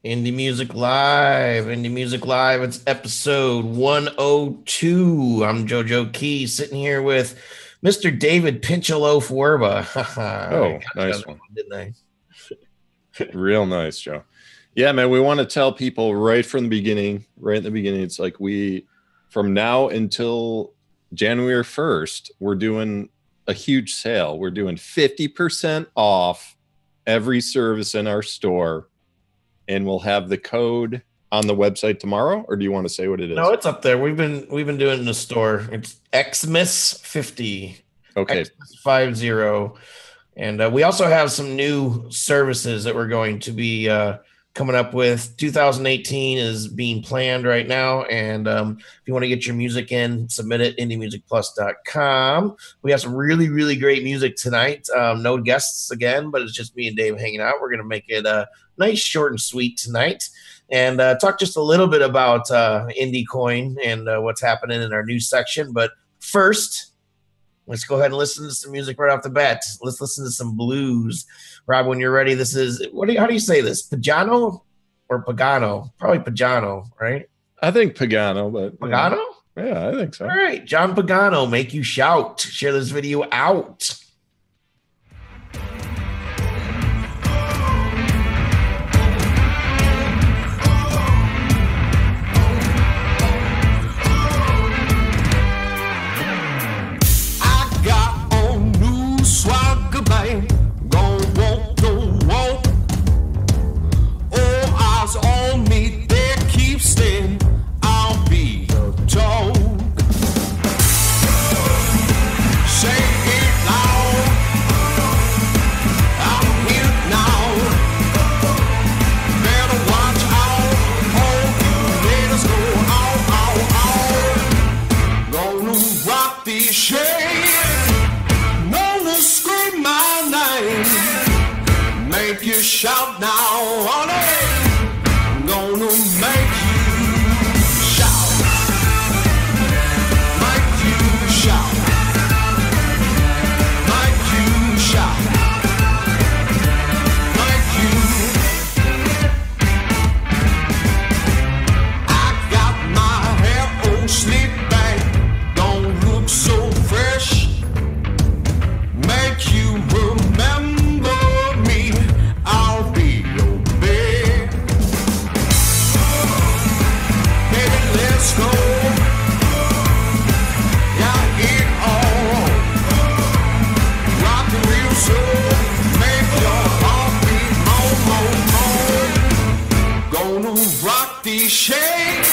Indie Music Live. Indie Music Live. It's episode 102. I'm JoeJoeKeys sitting here with Mr. David Pinchaloaf Werba. I Oh, got you on nice that one. one, didn't I? Real nice, Joe. Yeah, man, we want to tell people right from the beginning, it's like from now until January 1st, we're doing a huge sale. We're doing 50% off every service in our store. And we'll have the code on the website tomorrow, or do you want to say what it is? No, it's up there. We've been doing it in the store. It's Xmas 50. Okay. Xmas 50. And we also have some new services that we're going to be coming up with. 2018 is being planned right now. And if you want to get your music in, submit it, indiemusicplus.com. We have some really, really great music tonight. No guests again, but it's just me and Dave hanging out. We're going to make it nice, short, and sweet tonight. And talk just a little bit about Indie Coin and what's happening in our news section. But first, let's go ahead and listen to some music right off the bat. Let's listen to some blues. Rob, when you're ready, this is, how do you say this? Pagano or Pagano? Probably Pagano, right? I think Pagano, but Pagano? Yeah, I think so. All right, John Pagano, Make You Shout. Share this video out. Shout now, honey, I'm gonna make you shout, make you shout, make you shout, make you. I got my hair all slicked back, don't look so fresh, make you remember. Shake,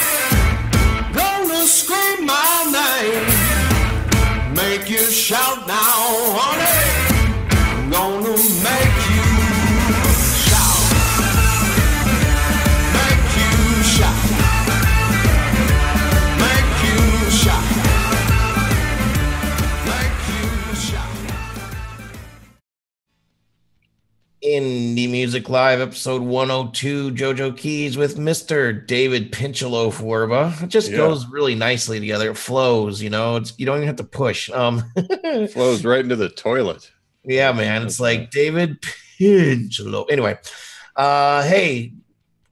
gonna scream my name, make you shout now, honey, I'm gonna make you shout, make you shout, make you shout, make you shout. Indie Music Live, episode 102, JoeJoeKeys with Mr. David Pinchaloaf Werba. It just goes really nicely together. It flows, you know. You don't even have to push. Flows right into the toilet. Yeah, man. It's like David Pinchaloaf. Anyway, hey,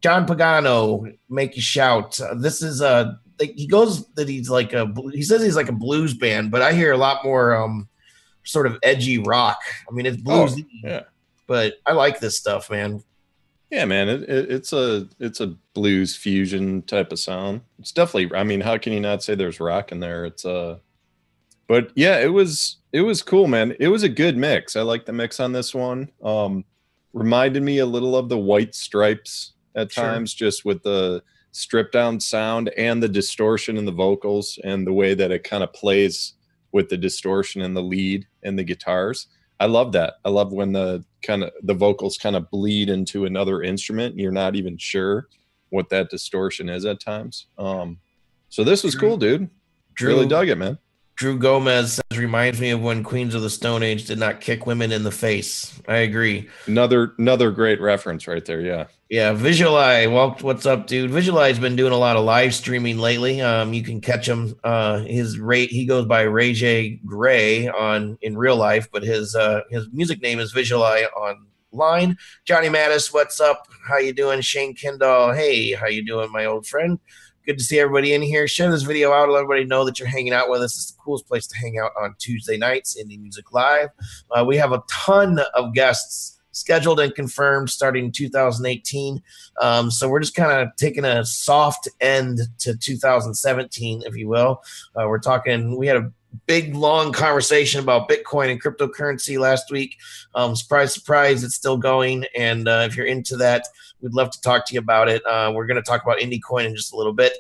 John Pagano, Make You Shout. This is he goes that he says he's like a blues band, but I hear a lot more sort of edgy rock. I mean, it's bluesy. Oh, yeah. But I like this stuff, man. Yeah, man, it's a blues fusion type of sound. It's definitely. I mean, how can you not say there's rock in there? But yeah, it was cool, man. It was a good mix. I like the mix on this one. Reminded me a little of the White Stripes at times, just with the stripped down sound and the distortion in the vocals and the way that it kind of plays with the distortion in the lead and the guitars. I love that. I love when the vocals kind of bleed into another instrument and you're not even sure what that distortion is at times. So this was cool, dude. Really dug it, man. Drew Gomez says, reminds me of when Queens of the Stone Age did not kick women in the face. I agree. Another great reference right there. Yeah. Yeah, Visualize. Well, what's up, dude? Visualize been doing a lot of live streaming lately. You can catch him. He goes by Ray J Gray in real life, but his music name is Visualize online. Johnny Mattis, what's up? How you doing? Shane Kendall, hey, how you doing, my old friend? Good to see everybody in here. Share this video out. Let everybody know that you're hanging out with us. It's the coolest place to hang out on Tuesday nights, Indie Music Live. We have a ton of guests scheduled and confirmed starting in 2018. So we're just kind of taking a soft end to 2017, if you will. We had a big, long conversation about Bitcoin and cryptocurrency last week. Surprise, surprise, it's still going. And if you're into that, we'd love to talk to you about it. We're going to talk about indie coin in just a little bit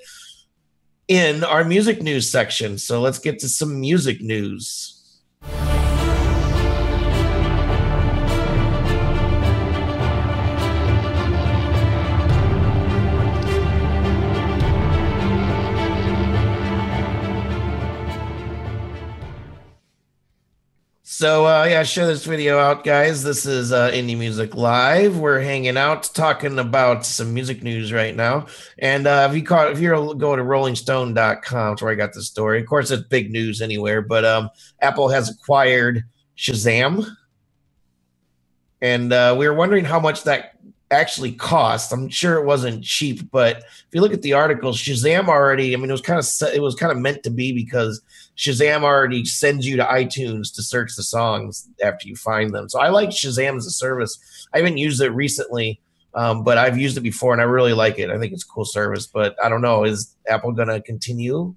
in our music news section. So let's get to some music news. So, share this video out, guys. This is Indie Music Live. We're hanging out, talking about some music news right now. And if you go to rollingstone.com, that's where I got the story. Of course, it's big news anywhere, but Apple has acquired Shazam. And we were wondering how much that actually cost. I'm sure it wasn't cheap, but if you look at the articles, Shazam already, I mean, it was kind of meant to be because Shazam already sends you to iTunes to search the songs after you find them. So I like Shazam as a service. I haven't used it recently, but I've used it before and I really like it. I think it's a cool service, but I don't know. Is Apple going to continue?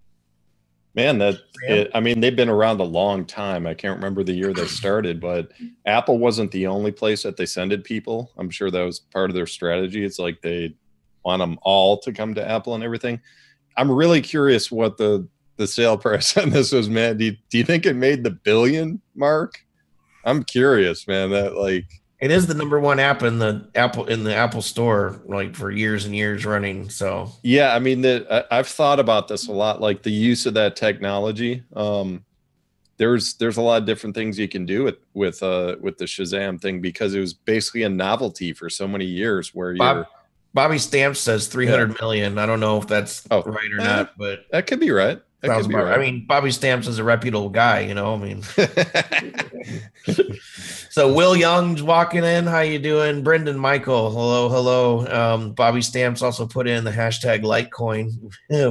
Man, they've been around a long time. I can't remember the year they started, but Apple wasn't the only place that they sended people. I'm sure that was part of their strategy. It's like they want them all to come to Apple and everything. I'm really curious what the sale price on this was, man. Do you think it made the billion mark? I'm curious, man. It is the number one app in the Apple Store, like for years and years running. So yeah, I mean, I've thought about this a lot, like the use of that technology. There's a lot of different things you can do with the Shazam thing because it was basically a novelty for so many years. Bobby Stamps says 300 million. I don't know if that's right or not, but that could be right. Right. I mean, Bobby Stamps is a reputable guy, you know. I mean, so Will Young's walking in. How you doing, Brendan Michael? Hello. Bobby Stamps also put in the hashtag Litecoin,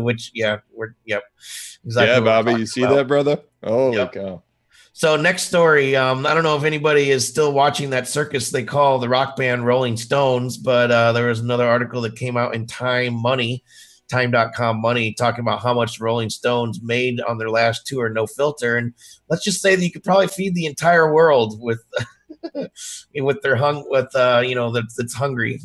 which exactly. Yeah, Bobby, you see that, brother? Oh, yep. Cow. So next story. I don't know if anybody is still watching that circus they call the rock band Rolling Stones, but there was another article that came out in Time.com Money talking about how much Rolling Stones made on their last tour, No Filter. And let's just say that you could probably feed the entire world with that's hungry.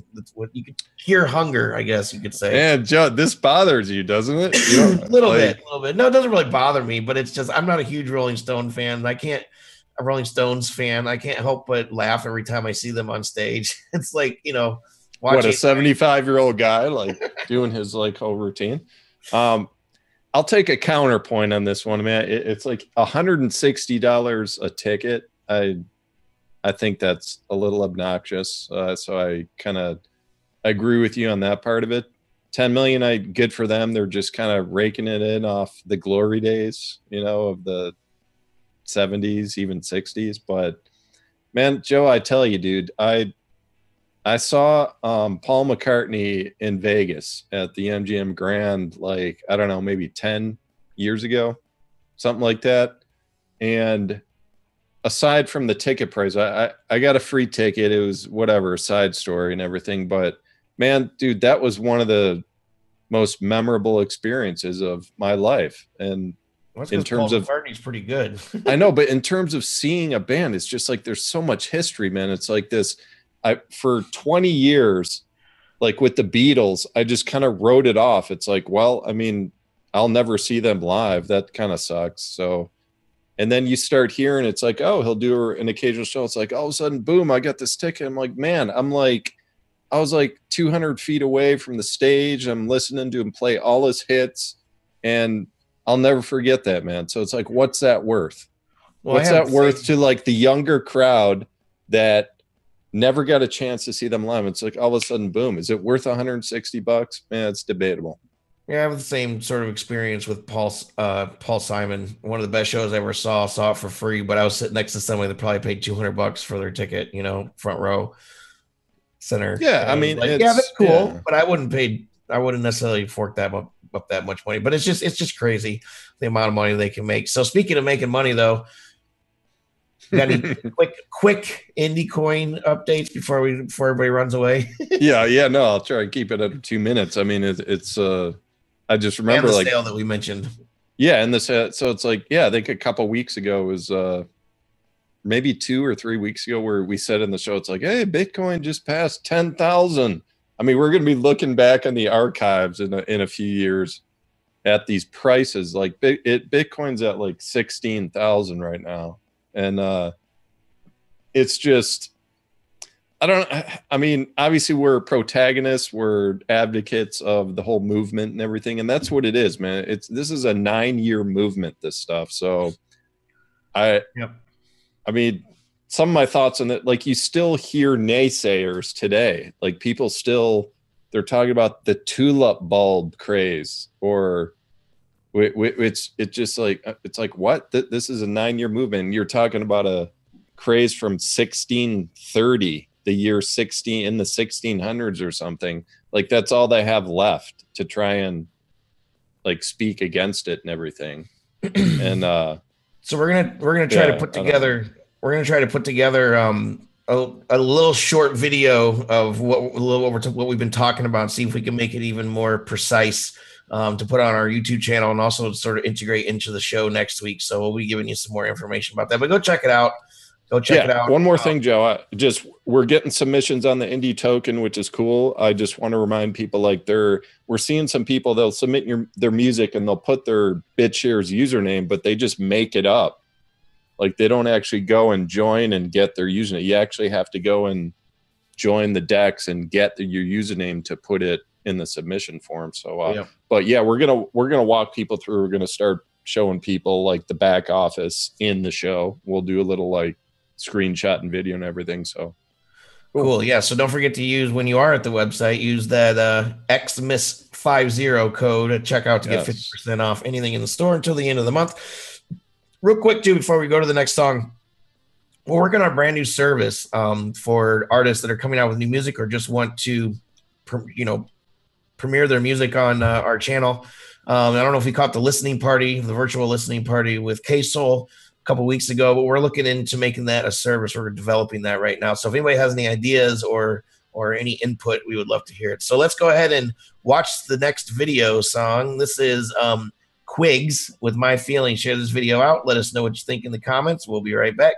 You could cure hunger, I guess you could say. Man, Joe, this bothers you, doesn't it? A little bit. No, it doesn't really bother me, but it's just I'm not a huge Rolling Stone fan. A Rolling Stones fan. I can't help but laugh every time I see them on stage. It's like, what a 75-year-old guy like doing his like whole routine. I'll take a counterpoint on this one, man. It's like $160 a ticket. I think that's a little obnoxious. So I kind of agree with you on that part of it. 10 million, good for them. They're just kind of raking it in off the glory days, of the 70s, even 60s. But man, Joe, I tell you, dude, I saw Paul McCartney in Vegas at the MGM Grand, like, I don't know, maybe 10 years ago, something like that. And aside from the ticket price, I got a free ticket. It was whatever, a side story and everything. But man, dude, that was one of the most memorable experiences of my life. And in terms of McCartney's pretty good. I know, but in terms of seeing a band, it's just like there's so much history, man. It's like this. For 20 years, like with the Beatles, I just kind of wrote it off. It's like, well, I mean, I'll never see them live. That kind of sucks. So, and then you start hearing, it's like, oh, he'll do an occasional show. It's like all of a sudden, boom, I got this ticket. I'm like, man, I was like 200 feet away from the stage. I'm listening to him play all his hits. And I'll never forget that, man. So it's like, what's that worth? Well, what's that worth to like the younger crowd that never got a chance to see them live? It's like all of a sudden, boom. Is it worth $160? Man, it's debatable. Yeah, I have the same sort of experience with Paul Simon. One of the best shows I ever saw it for free, but I was sitting next to somebody that probably paid $200 for their ticket, you know, front row center. Yeah, I mean, like, yeah, that's cool, but I wouldn't necessarily fork that up that much money. But it's just crazy the amount of money they can make. So speaking of making money, though, you got any quick indie coin updates before everybody runs away? yeah, no, I'll try and keep it under 2 minutes. I mean, it's I just remember and the like sale that we mentioned. Yeah, and so it's like, yeah, I think a couple weeks ago was maybe 2 or 3 weeks ago where we said in the show, it's like, hey, Bitcoin just passed 10,000. I mean, we're going to be looking back in the archives in a few years at these prices. Like Bitcoin's at like 16,000 right now. And it's just, I mean, obviously we're protagonists, we're advocates of the whole movement and everything. And that's what it is, man. This is a 9-year movement, this stuff. So I mean, some of my thoughts on that, like you still hear naysayers today, like people they're talking about the tulip bulb craze, or it's just like, it's like, what? This is a 9-year movement. And you're talking about a craze from 1630, the year 16 in the 1600s or something. Like that's all they have left to try and like speak against it and everything. And so we're gonna try to put together. We're gonna try to put together a little short video of what we've been talking about. See if we can make it even more precise to put on our YouTube channel, and also sort of integrate into the show next week. So we'll be giving you some more information about that. But go check it out. Go check it out. One more thing, Joe. We're getting submissions on the indie token, which is cool. I just want to remind people, like we're seeing some people, they'll submit their music and they'll put their BitShares username, but they just make it up. Like they don't actually go and join and get their username. You actually have to go and join the DEX and get your username to put it in the submission form. So, but yeah, we're gonna walk people through. We're gonna start showing people like the back office in the show. We'll do a little like screenshot and video and everything. So cool. Yeah. So don't forget to use, when you are at the website, use that XMIS50 code at checkout to get 50% off anything in the store until the end of the month. Real quick too, before we go to the next song, we're working on a brand new service for artists that are coming out with new music or just want to, premiere their music on our channel. I don't know if we caught the virtual listening party with K-Soul a couple weeks ago, but we're looking into making that a service. We're developing that right now. So if anybody has any ideas or any input, we would love to hear it. So let's go ahead and watch the next video song. This is Quigs with My Feeling. Share this video out. Let us know what you think in the comments. We'll be right back.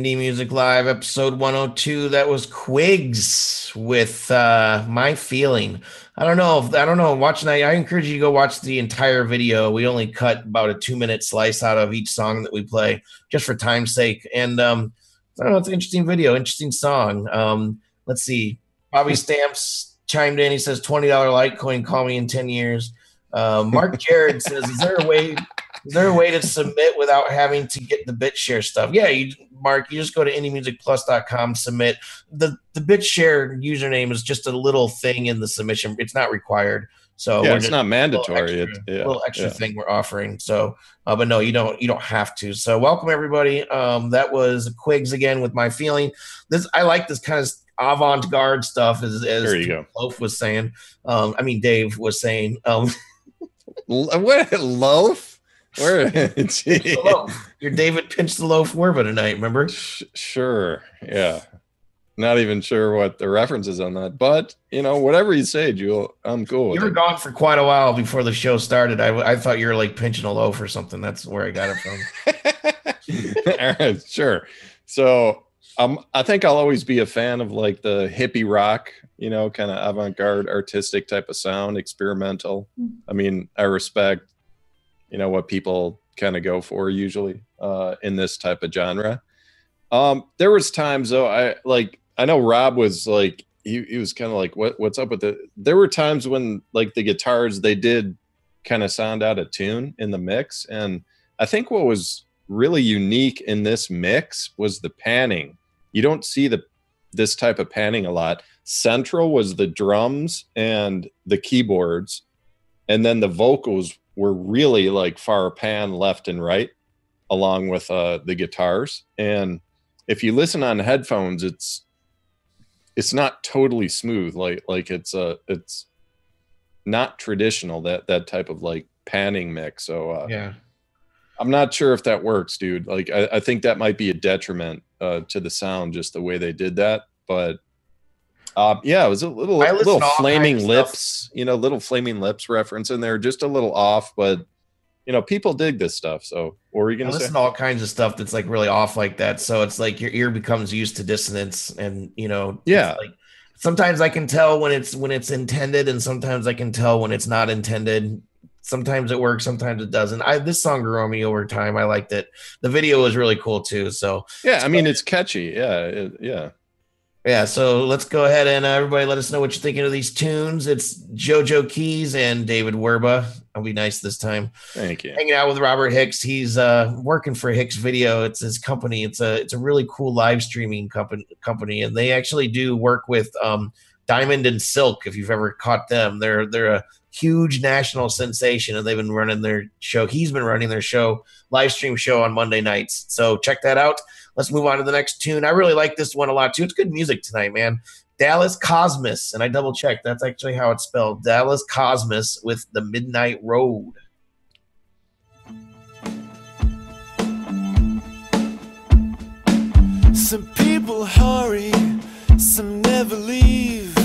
Indie Music Live, episode 102. That was Quigs with My Feeling. I don't know. Watching that, I encourage you to go watch the entire video. We only cut about a 2-minute slice out of each song that we play, just for time's sake. And I don't know, it's an interesting video, interesting song. Let's see. Bobby Stamps chimed in. He says $20 Litecoin. Call me in 10 years. Mark Jared says, Is there a way to submit without having to get the BitShare stuff? Yeah, Mark, you just go to indiemusicplus.com, submit. The BitShare username is just a little thing in the submission. It's not required. So yeah, it's not mandatory. A little extra thing we're offering. So, but no, you don't have to. So welcome everybody. That was Quigs again with My Feeling. I like this kind of avant-garde stuff, as there you go. Loaf was saying. Dave was saying. What, Loaf? Where? Your David Pinch the Loaf Werba tonight, remember? Sure. Yeah. Not even sure what the reference is on that, but whatever you say, Jewel, I'm cool. You were gone for quite a while before the show started. I thought you were like pinching a loaf or something. That's where I got it from. All right, sure. So I think I'll always be a fan of like the hippie rock, kind of avant-garde, artistic type of sound, experimental. I mean, I respect what people kind of go for usually in this type of genre. There was times though, I know Rob was like, he was kind of like, what's up with it? There were times when like the guitars, they did kind of sound out of tune in the mix. And I think what was really unique in this mix was the panning. You don't see this type of panning a lot. Central was the drums and the keyboards, and then the vocals were really like far pan left and right, along with the guitars. And if you listen on headphones, it's not totally smooth. Like it's not traditional, that type of like panning mix. So yeah, I'm not sure if that works, dude. Like I think that might be a detriment to the sound, just the way they did that. But yeah, it was a little Flaming Lips, little Flaming Lips reference in there, just a little off, but people dig this stuff. So what were you going to say? Listen to all kinds of stuff that's like really off like that. So it's like your ear becomes used to dissonance, and yeah. Like, sometimes I can tell when it's intended, and sometimes I can tell when it's not intended. Sometimes it works, sometimes it doesn't. This song grew on me over time. I liked it. The video was really cool too. So yeah, I mean, it's catchy. Yeah. Yeah, so let's go ahead and everybody let us know what you're thinking of these tunes. It's JoeJoeKeys and David Werba. I'll be nice this time. Thank you. Hanging out with Robert Hicks. He's working for Hixvideo. It's his company. It's a really cool live streaming company, and they actually do work with Diamond and Silk. If you've ever caught them, they're a huge national sensation, and they've been running their show. He's been running their show, live stream show on Monday nights. So check that out. Let's move on to the next tune. I really like this one a lot too. It's good music tonight, man. Dallas Cosmas, and I double checked. That's actually how it's spelled. Dallas Cosmas with The Midnight Road. Some people hurry, some never leave.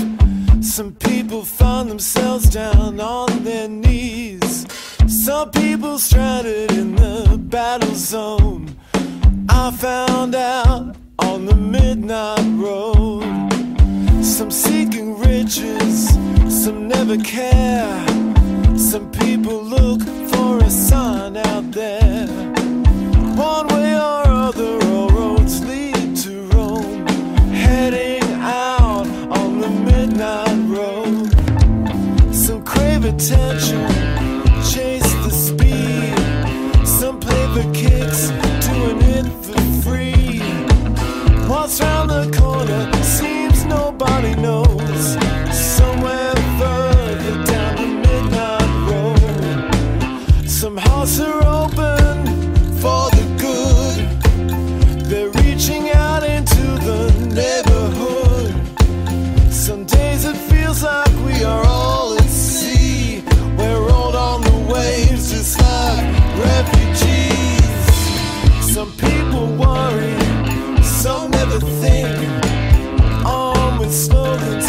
Some people find themselves down on their knees. Some people stranded in the battle zone. I found out on the midnight road. Some seeking riches, some never care. Some people look for a sign out there. One way or other, all roads lead to Rome. Heading out on the midnight road. Some crave attention, chase the speed. Some play for kicks, doing it for free. What's round the corner seems nobody knows. Somewhere further down the midnight road. Some hearts are open for the good. They're reaching out into the neighborhood. Some days it feels like we are all at sea. We're rolled on the waves just like refugees. Some people worry, some never think. Armed with slogans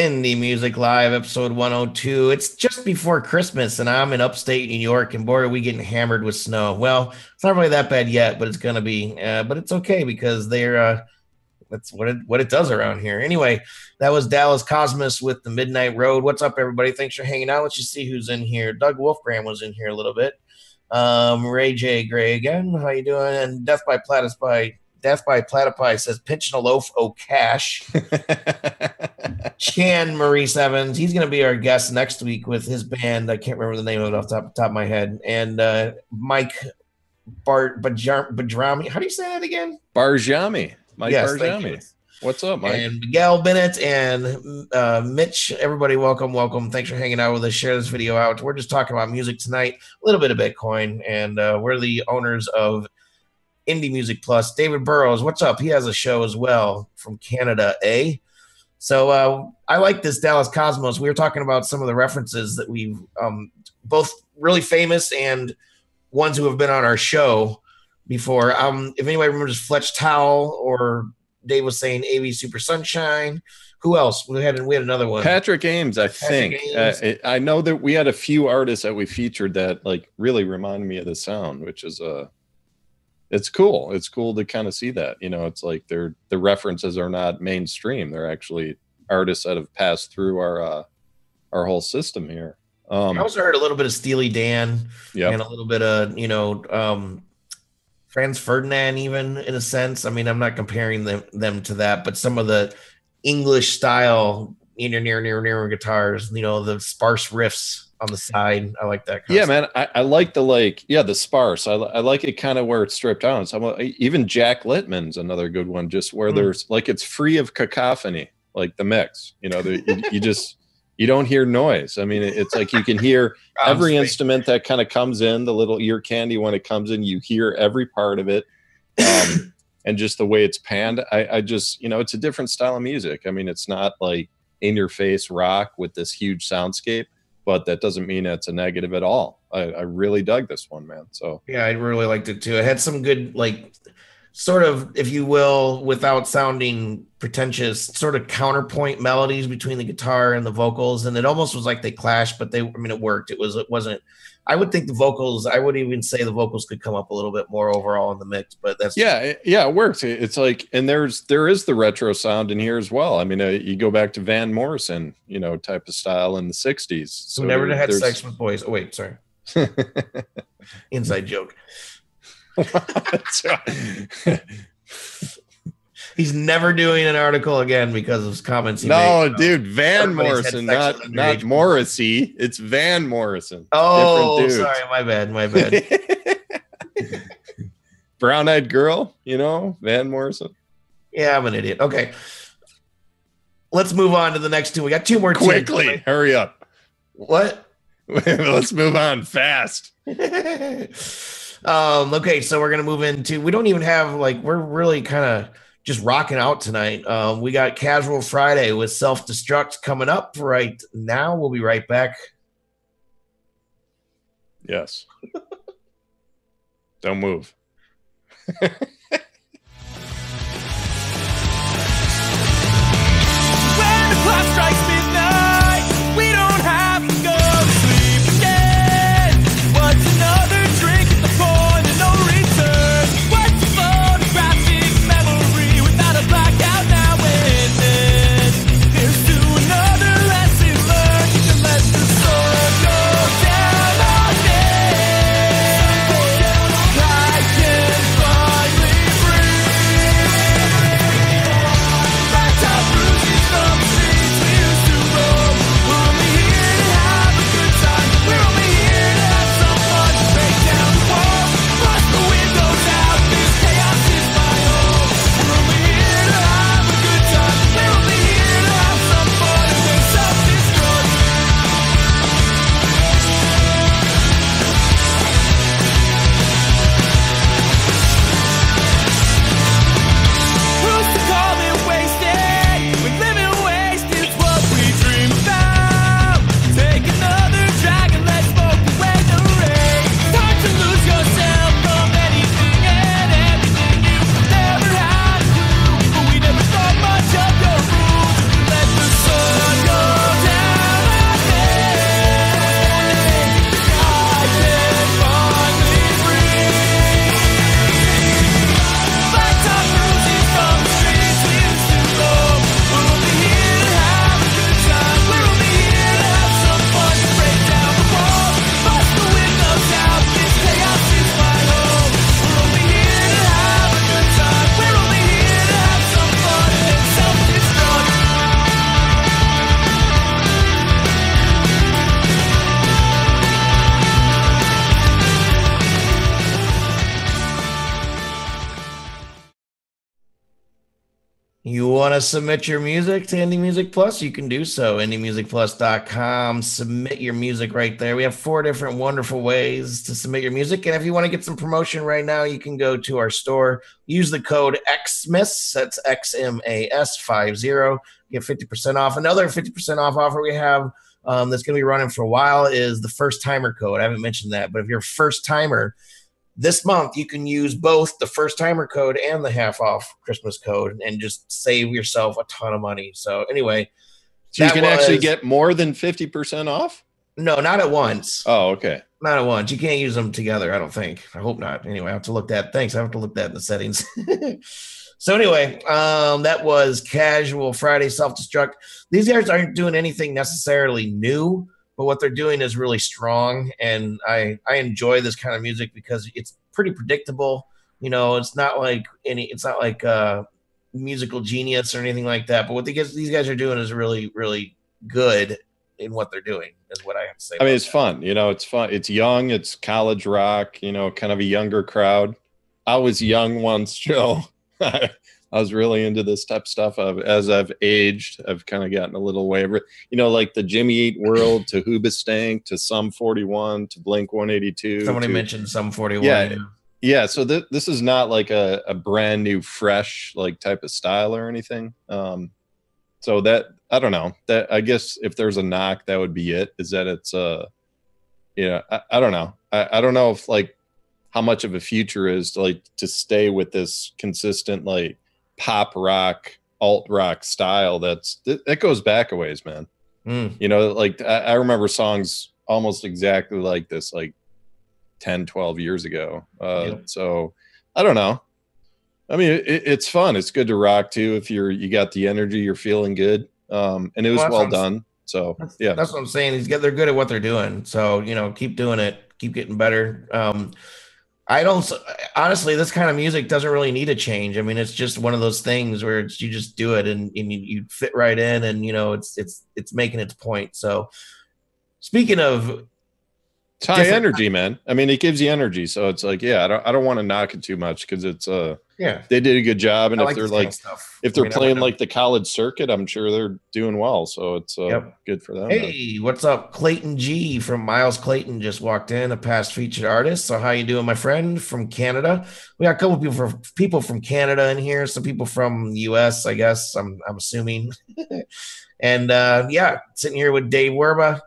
Indie Music Live, episode 102. It's just before Christmas, and I'm in upstate New York, and boy, are we getting hammered with snow. Well, it's not really that bad yet, but it's going to be. But it's okay because that's what it does around here. Anyway, that was Dallas Cosmas with The Midnight Road. What's up, everybody? Thanks for hanging out. Let's just see who's in here. Doug Wolfgram was in here a little bit. Ray J. Gray again. How you doing? And Death by Platypi says, pinching a loaf o' cash. Chan Maurice Evans, he's going to be our guest next week with his band. I can't remember the name of it off the top of my head. And Mike Badrami. How do you say that again? Barjami. Mike Barjami. Barjami. What's up, Mike? And Miguel Bennett and Mitch. Everybody, welcome. Thanks for hanging out with us. Share this video out. We're just talking about music tonight, a little bit of Bitcoin, and we're the owners of Indie Music Plus. David Burrows, what's up? He has a show as well from Canada, eh? So I like this Dallas Cosmos. We were talking about some of the references that we've both really famous and ones who have been on our show before. If anybody remembers Fletch Towel, or Dave was saying AV Super Sunshine. Who else? We had another one. Patrick Ames, I think. I know that we had a few artists that we featured that like really remind me of the sound, which is it's cool. It's cool to kind of see that. You know, it's like the references are not mainstream. They're actually artists that have passed through our whole system here. I also heard a little bit of Steely Dan, and a little bit of Franz Ferdinand, even in a sense. I mean, I'm not comparing them to that, but some of the English style near guitars, the sparse riffs on the side. I like that. Man. I like the sparse. I like it kind of where it's stripped down. So even Jack Littman's another good one, just where there's like, it's free of cacophony, like the mix, you don't hear noise. I mean, it's like you can hear every instrument that kind of comes in, the little ear candy when it comes in, you hear every part of it. And just the way it's panned, I just, it's a different style of music. I mean, it's not like in your face rock with this huge soundscape, but that doesn't mean it's a negative at all. I really dug this one, man. So yeah, I really liked it too. It had some good, like, sort of, if you will, without sounding pretentious, sort of counterpoint melodies between the guitar and the vocals, and it almost was like they clashed, but it worked. It wasn't. I would think the vocals. I would even say the vocals could come up a little bit more overall in the mix, but that's it works. It's like, and there is the retro sound in here as well. I mean, you go back to Van Morrison, type of style in the '60s. So who never had sex with boys. Oh wait, sorry. Inside joke. He's never doing an article again because of his comments he made. Dude, Van Morrison, not Morrissey. It's Van Morrison. Oh, sorry, my bad. Brown-eyed girl, Van Morrison. Yeah, I'm an idiot. Okay. Let's move on to the next two. We got two more. Quickly, hurry up. What? Let's move on fast. Okay, so we're gonna move into. We don't even have we're really kind of just rocking out tonight. We got Casual Friday with Self-Destruct coming up right now. We'll be right back. Yes. Don't move. When the clock strikes midnight, we don't have to go to sleep again. What's another drink at the point of no return? What's a photographic memory without a blackout now and then? Here's to another lesson learned. You can let the sun go down on day. I can finally want to submit your music to Indie Music Plus, you can do so. IndieMusicPlus.com. Submit your music right there. We have 4 different wonderful ways to submit your music. And if you want to get some promotion right now, you can go to our store. Use the code XMAS. That's XMAS50. Get 50% off. Another 50% off offer we have that's going to be running for a while is the first timer code. I haven't mentioned that, but if you're a first timer, this month, you can use both the first timer code and the half off Christmas code and just save yourself a ton of money. So anyway, so you can actually get more than 50% off? No, not at once. Oh, okay. Not at once. You can't use them together, I don't think. I hope not. Anyway, I have to look that. Thanks. I have to look that in the settings. So anyway, that was Casual Friday Self-Destruct. These guys aren't doing anything necessarily new, but what they're doing is really strong, and I enjoy this kind of music because it's pretty predictable. You know, it's not like musical genius or anything like that. But what these guys are doing is really, really good in what they're doing, is what I have to say. I mean, it's fun. You know, it's fun. It's young. It's college rock. You know, kind of a younger crowd. I was young once, Joe. I was really into this type of stuff. As I've aged, I've kind of gotten a little waver. You know, like the Jimmy Eat World to Hoobastank to Sum 41 to Blink 182. Somebody mentioned Sum 41. Yeah. So this is not like a brand new, fresh like type of style or anything. So that I don't know. That I guess if there's a knock, that would be it. Is that it's I don't know. I don't know if like how much of a future is to stay with this consistent like pop rock, alt rock style that goes back a ways, man. You know, like I remember songs almost exactly like this like 10, 12 years ago. So I don't know. I mean, it's fun. It's good to rock too if you got the energy, you're feeling good. And it was well done. So yeah, that's what I'm saying. They're good at what they're doing. So, you know, keep doing it, keep getting better. Honestly, this kind of music doesn't really need a change. I mean, it's just one of those things where you just do it and you fit right in, and you know, it's making its point. So speaking of, it's high energy, man. I mean, it gives you energy. So it's like, yeah, I don't want to knock it too much because it's they did a good job. And if they're like, if they're playing like the college circuit, I'm sure they're doing well. So it's good for them. Hey, what's up? Clayton G from Miles Clayton just walked in, a past featured artist. So how you doing, my friend from Canada? We got a couple people from Canada in here. Some people from the US, I guess. I'm assuming. And sitting here with Dave Werba.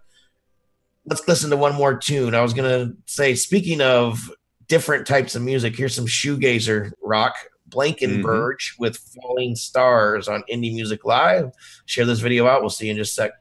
Let's listen to one more tune. I was going to say, speaking of different types of music, here's some shoegazer rock, Blankenberge with Falling Stars on Indie Music Live. Share this video out. We'll see you in just a sec.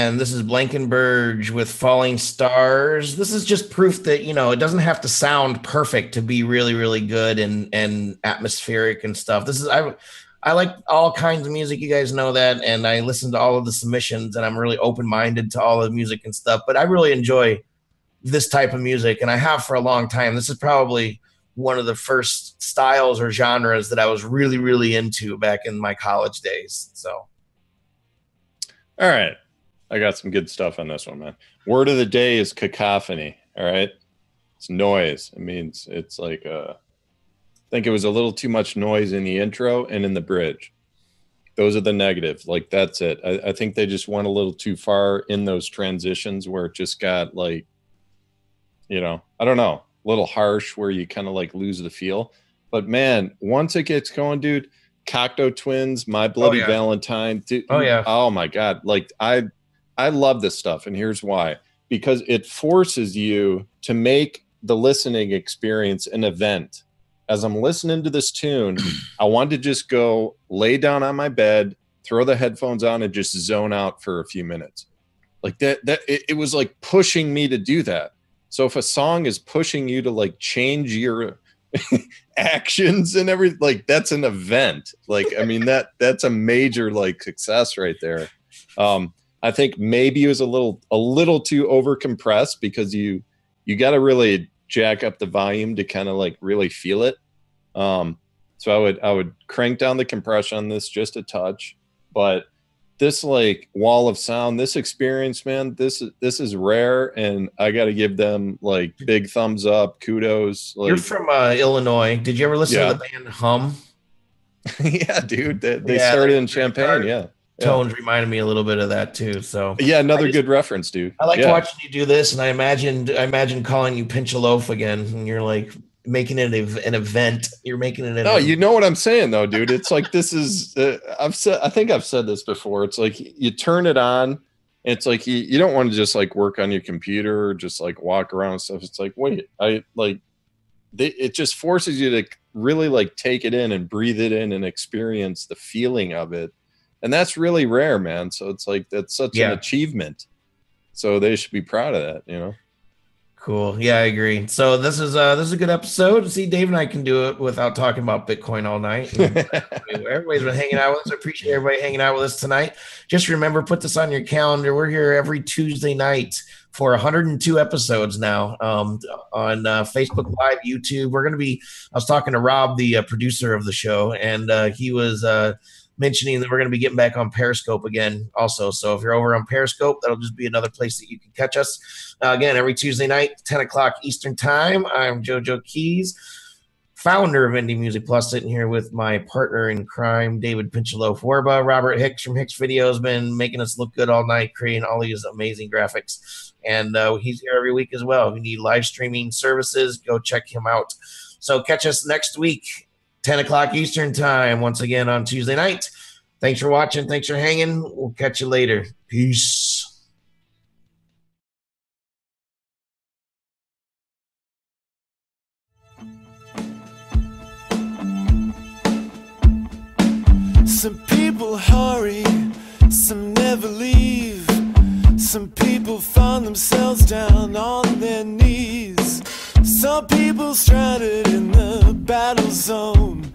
and this is Blankenberge with Falling Stars. This is just proof that, you know, it doesn't have to sound perfect to be really, really good and atmospheric and stuff. This is, I like all kinds of music. You guys know that. And I listen to all of the submissions, and I'm really open-minded to all the music and stuff, but I really enjoy this type of music, and I have for a long time. This is probably one of the first styles or genres that I was really, really into back in my college days. So. All right. I got some good stuff on this one, man. Word of the day is cacophony. All right. It's noise. It means it's like, I think it was a little too much noise in the intro and in the bridge. Those are the negatives. Like, that's it. I think they just went a little too far in those transitions where it just got like, you know, I don't know, a little harsh where you kind of like lose the feel. But man, once it gets going, dude, Cocteau Twins, My Bloody Valentine. Dude, oh my God. Like I love this stuff. And here's why. Because it forces you to make the listening experience an event. As I'm listening to this tune, I want to just go lay down on my bed, throw the headphones on, and just zone out for a few minutes. Like it was like pushing me to do that. So if a song is pushing you to like change your actions and everything, like that's an event. Like, I mean, that's a major like success right there. I think maybe it was a little too over compressed because you got to really jack up the volume to kind of like really feel it. So I would crank down the compression on this just a touch, but this like wall of sound, this experience, man, this is rare, and I got to give them like big thumbs up, kudos. Like, you're from Illinois. Did you ever listen to the band Hum? Yeah, dude. They started in Champaign. Yeah. Tones reminded me a little bit of that too. So yeah, another good reference, dude. I like watching you do this, and I imagine calling you Pinch a Loaf again, and you're like making it an event. You're making it. You know what I'm saying though, dude. It's like this is. I think I've said this before. It's like you turn it on. It's like you don't want to just like work on your computer or just like walk around and stuff. It's like wait, it just forces you to really like take it in and breathe it in and experience the feeling of it. And that's really rare, man. So it's like, that's such an achievement. So they should be proud of that, you know? Cool. Yeah, I agree. So this is a good episode. See, Dave and I can do it without talking about Bitcoin all night. Everybody's been hanging out with us. I appreciate everybody hanging out with us tonight. Just remember, put this on your calendar. We're here every Tuesday night for 102 episodes now on Facebook Live, YouTube. I was talking to Rob, the producer of the show, and he was mentioning that we're going to be getting back on Periscope again also. So if you're over on Periscope, that'll just be another place that you can catch us. Again, every Tuesday night, 10 o'clock Eastern time. I'm JoeJoeKeys, founder of Indie Music Plus, sitting here with my partner in crime, David Pinchalove Werba. Robert Hicks from Hixvideo has been making us look good all night, creating all these amazing graphics. And he's here every week as well. If you need live streaming services, go check him out. So catch us next week, 10 o'clock Eastern time, once again on Tuesday night. Thanks for watching. Thanks for hanging. We'll catch you later. Peace. Some people hurry, some never leave. Some people find themselves down on their knees. Some people stranded in the battle zone.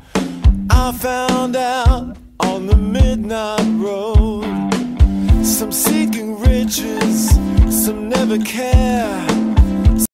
I found out on the midnight road. Some seeking riches, some never care.